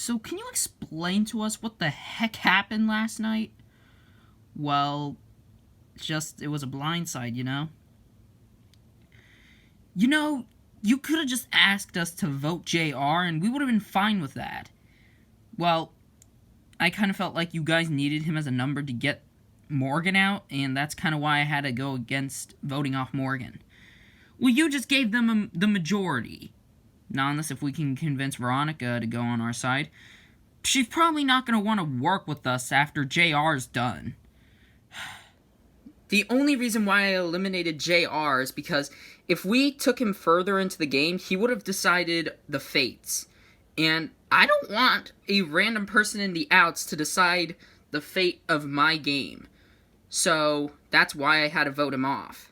so can you explain to us what the heck happened last night? Well, it was a blindside, you know? You know, you could have just asked us to vote JR and we would have been fine with that. Well, I kind of felt like you guys needed him as a number to get Morgan out, and that's kind of why I had to go against voting off Morgan. Well, you just gave them the majority. Not unless if we can convince Veronica to go on our side. She's probably not going to want to work with us after JR's done. The only reason why I eliminated JR is because if we took him further into the game, he would have decided the fates. And I don't want a random person in the outs to decide the fate of my game. So that's why I had to vote him off.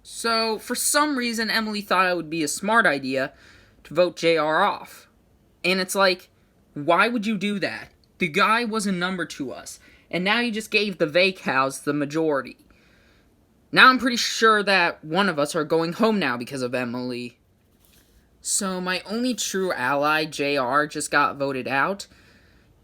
So, for some reason, Emily thought it would be a smart idea to vote JR off. And it's like, why would you do that? The guy was a number to us, and now you just gave the Vacals the majority. Now I'm pretty sure that one of us are going home now because of Emily. So, my only true ally, JR, just got voted out,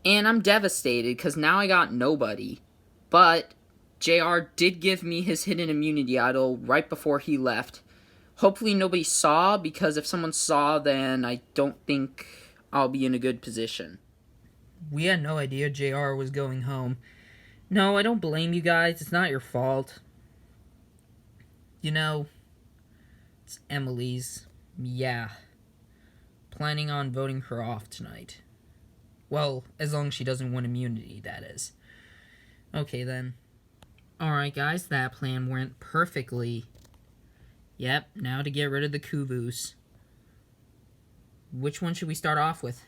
and I'm devastated because now I got nobody. But JR did give me his hidden immunity idol right before he left. Hopefully nobody saw, because if someone saw, then I don't think I'll be in a good position. We had no idea JR was going home. No, I don't blame you guys. It's not your fault. You know, it's Emily's. Yeah. Planning on voting her off tonight. Well, as long as she doesn't win immunity, that is. Okay, then. Alright, guys, that plan went perfectly. Yep, now to get rid of the Kubus. Which one should we start off with?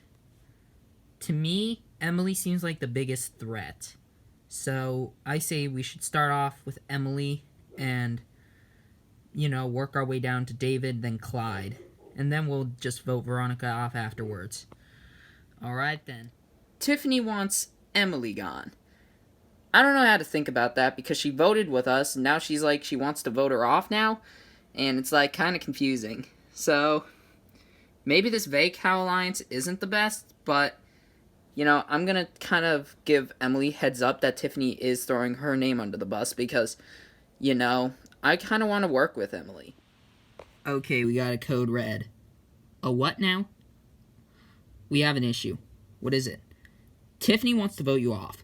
To me, Emily seems like the biggest threat. So, I say we should start off with Emily and, you know, work our way down to David, then Clyde. And then we'll just vote Veronica off afterwards. Alright, then. Tiffany wants Emily gone. I don't know how to think about that, because she voted with us, and now she's like, she wants to vote her off now, and it's like, kind of confusing. So, maybe this Vacal alliance isn't the best, but, you know, I'm gonna kind of give Emily heads up that Tiffany is throwing her name under the bus, because, you know, I kind of want to work with Emily. Okay, we got a code red. A what now? We have an issue. What is it? Tiffany wants to vote you off.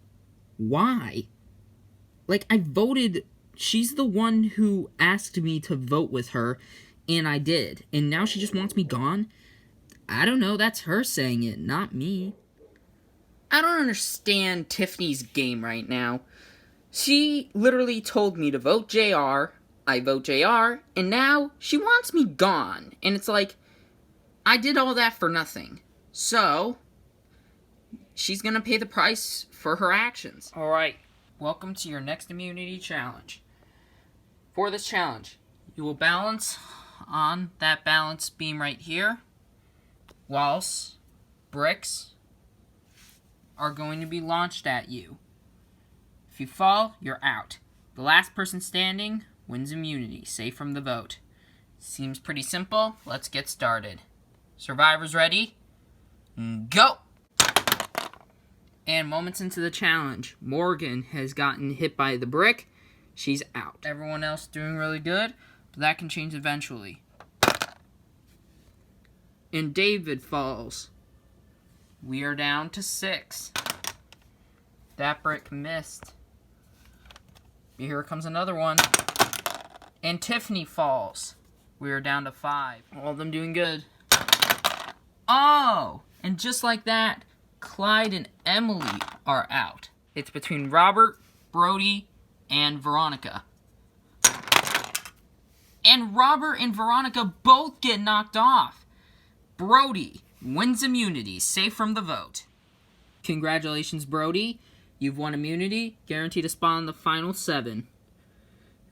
Why? Like, I voted... She's the one who asked me to vote with her, and I did. And now she just wants me gone? I don't know, that's her saying it, not me. I don't understand Tiffany's game right now. She literally told me to vote JR, I vote JR, and now she wants me gone. And it's like, I did all that for nothing. So, she's gonna pay the price for her actions. Alright, welcome to your next immunity challenge. For this challenge, you will balance on that balance beam right here, whilst bricks are going to be launched at you. If you fall, you're out. The last person standing wins immunity, safe from the vote. Seems pretty simple. Let's get started. Survivors ready? Go! And moments into the challenge, Morgan has gotten hit by the brick. She's out. Everyone else doing really good, but that can change eventually. And David falls. We are down to 6. That brick missed. Here comes another one. And Tiffany falls. We are down to 5. All of them doing good. Oh! And just like that, Clyde and Emily are out. It's between Robert, Brody, and Veronica. And Robert and Veronica both get knocked off. Brody wins immunity, safe from the vote. Congratulations, Brody. You've won immunity, guaranteed to spawn in the final 7.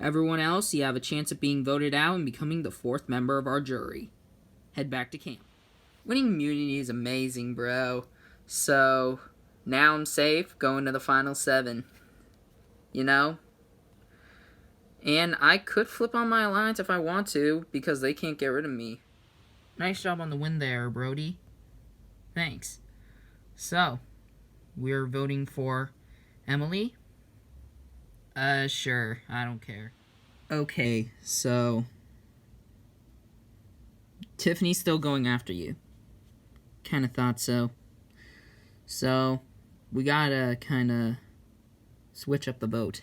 Everyone else, you have a chance of being voted out and becoming the 4th member of our jury. Head back to camp. Winning immunity is amazing, bro. So, now I'm safe, going to the final 7. You know? And I could flip on my alliance if I want to, because they can't get rid of me. Nice job on the win there, Brody. Thanks. So, we're voting for Emily? Sure. I don't care. Okay, so Tiffany's still going after you. Kinda thought so. So, we gotta kinda switch up the vote.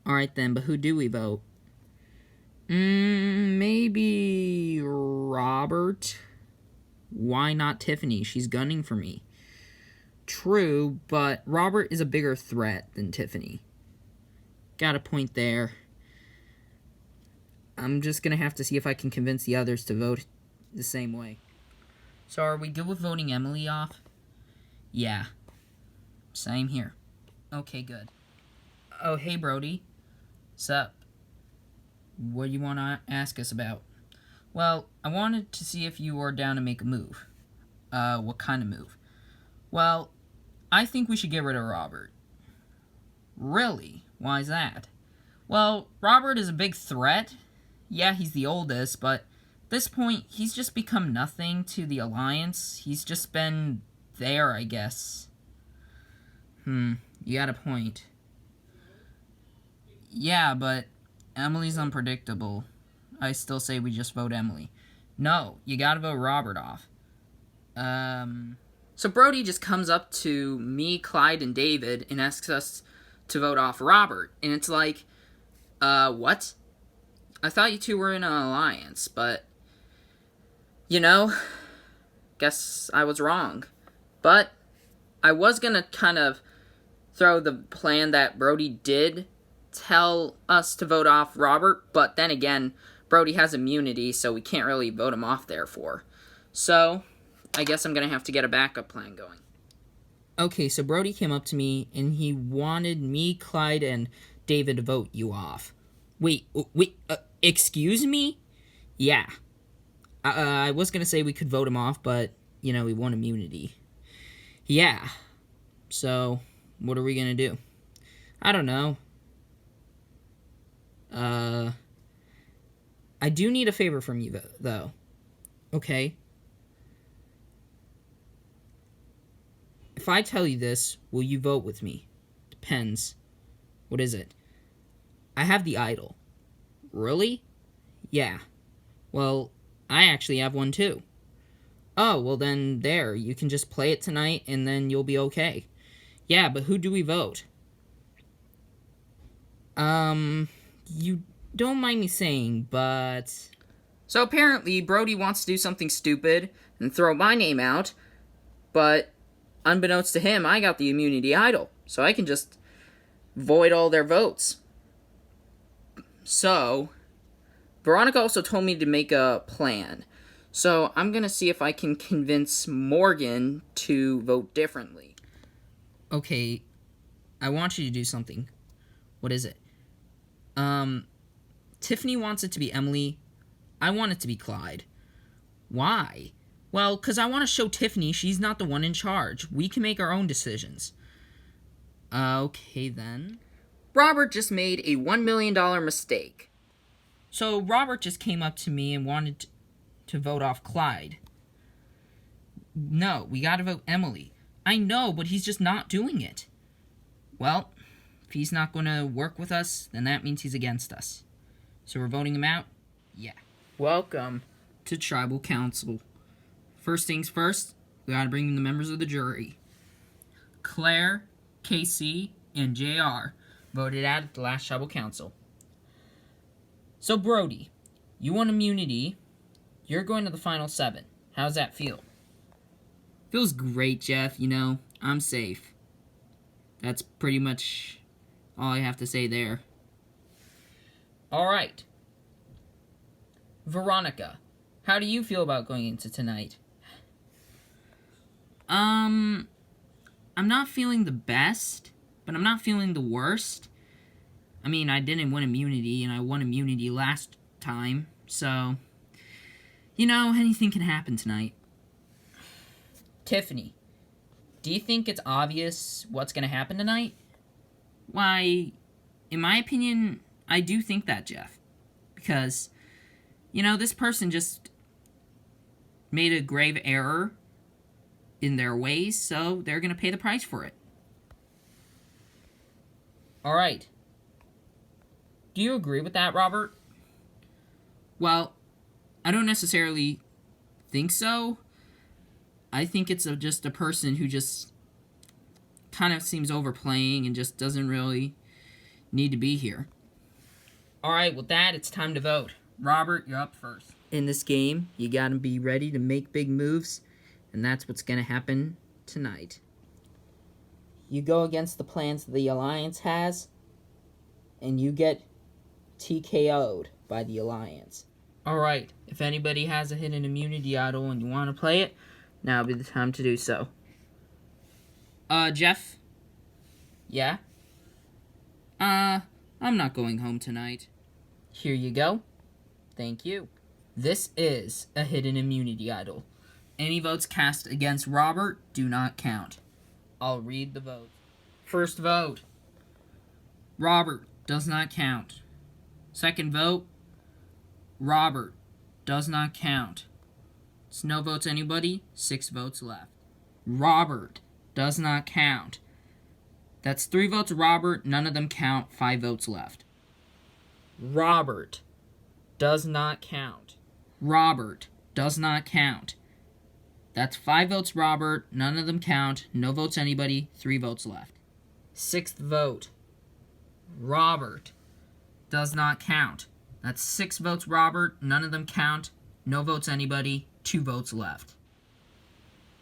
Alright then, but who do we vote? Maybe Robert? Why not Tiffany? She's gunning for me. True, but Robert is a bigger threat than Tiffany. Got a point there. I'm just gonna have to see if I can convince the others to vote the same way. So are we good with voting Emily off? Yeah. Same here. Okay, good. Oh, hey, Brody. Sup? What do you want to ask us about? Well, I wanted to see if you were down to make a move. What kind of move? Well, I think we should get rid of Robert. Really? Why's that? Well, Robert is a big threat. Yeah, he's the oldest, but at this point, he's just become nothing to the Alliance. He's just been there, I guess. You got a point. Yeah, but Emily's unpredictable. I still say we just vote Emily. No, you gotta vote Robert off. So Brody just comes up to me, Clyde, and David and asks us to vote off Robert. And it's like, what? I thought you two were in an alliance, but, guess I was wrong. But I was gonna kind of throw the plan that Brody did tell us to vote off Robert, but then again, Brody has immunity, so we can't really vote him off therefore. So, I guess I'm gonna have to get a backup plan going. Okay, so Brody came up to me, and he wanted me, Clyde, and David to vote you off. Wait, excuse me? Yeah. I was gonna say we could vote him off, but, we won immunity. Yeah. So, what are we gonna do? I don't know. I do need a favor from you, though. Okay? If I tell you this, will you vote with me? Depends. What is it? I have the idol. Really? Yeah. Well, I actually have one too. Oh, well then, there. You can just play it tonight, and then you'll be okay. Yeah, but who do we vote? You don't mind me saying, but... So apparently, Brody wants to do something stupid and throw my name out, but unbeknownst to him, I got the immunity idol, so I can just void all their votes. So, Veronica also told me to make a plan, so I'm gonna see if I can convince Morgan to vote differently. Okay, I want you to do something. What is it? Tiffany wants it to be Emily. I want it to be Clyde. Why? Well, because I want to show Tiffany she's not the one in charge. We can make our own decisions. Okay, then. Robert just made a $1 million mistake. So Robert just came up to me and wanted to vote off Clyde. No, we gotta vote Emily. I know, but he's just not doing it. Well, if he's not going to work with us, then that means he's against us. So we're voting him out? Yeah. Welcome to Tribal Council. First things first, we gotta bring in the members of the jury. Claire, KC, and JR voted out at the last Tribal Council. So Brody, you won immunity. You're going to the final 7. How's that feel? Feels great, Jeff. I'm safe. That's pretty much all I have to say there. Alright. Veronica, how do you feel about going into tonight? I'm not feeling the best, but I'm not feeling the worst. I mean, I didn't win immunity, and I won immunity last time, so... anything can happen tonight. Tiffany, do you think it's obvious what's gonna happen tonight? Why, in my opinion, I do think that, Jeff. Because, this person just made a grave error. in their ways, so they're going to pay the price for it. Alright. Do you agree with that, Robert? Well, I don't necessarily think so. I think it's just a person who just kind of seems overplaying and just doesn't really need to be here. Alright, with that, it's time to vote. Robert, you're up first. In this game, you gotta be ready to make big moves, and that's what's gonna happen tonight. You go against the plans that the Alliance has, and you get TKO'd by the Alliance. Alright, if anybody has a hidden immunity idol and you want to play it, now would be the time to do so. Jeff? Yeah? I'm not going home tonight. Here you go. Thank you. This is a hidden immunity idol. Any votes cast against Robert do not count. I'll read the vote. First vote. Robert does not count. Second vote. Robert does not count. It's no votes anybody. 6 votes left. Robert does not count. That's 3 votes Robert. None of them count. 5 votes left. Robert does not count. Robert does not count. That's 5 votes Robert. None of them count. No votes anybody. 3 votes left. 6th vote. Robert does not count. That's 6 votes Robert. None of them count. No votes anybody. 2 votes left.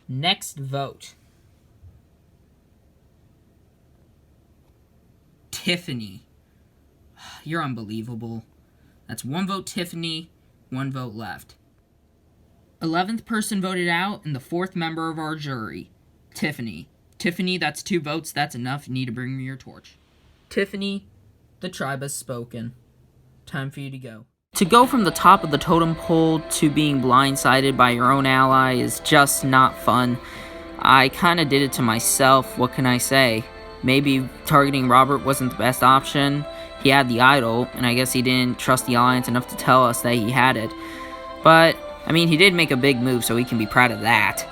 Next vote. Tiffany. You're unbelievable. That's 1 vote Tiffany, 1 vote left. 11th person voted out, and the 4th member of our jury. Tiffany. Tiffany, that's 2 votes. That's enough. You need to bring me your torch. Tiffany, the tribe has spoken. Time for you to go. To go from the top of the totem pole to being blindsided by your own ally is just not fun. I kind of did it to myself. What can I say? Maybe targeting Robert wasn't the best option. He had the idol, and I guess he didn't trust the Alliance enough to tell us that he had it. But, I mean, he did make a big move, so he can be proud of that.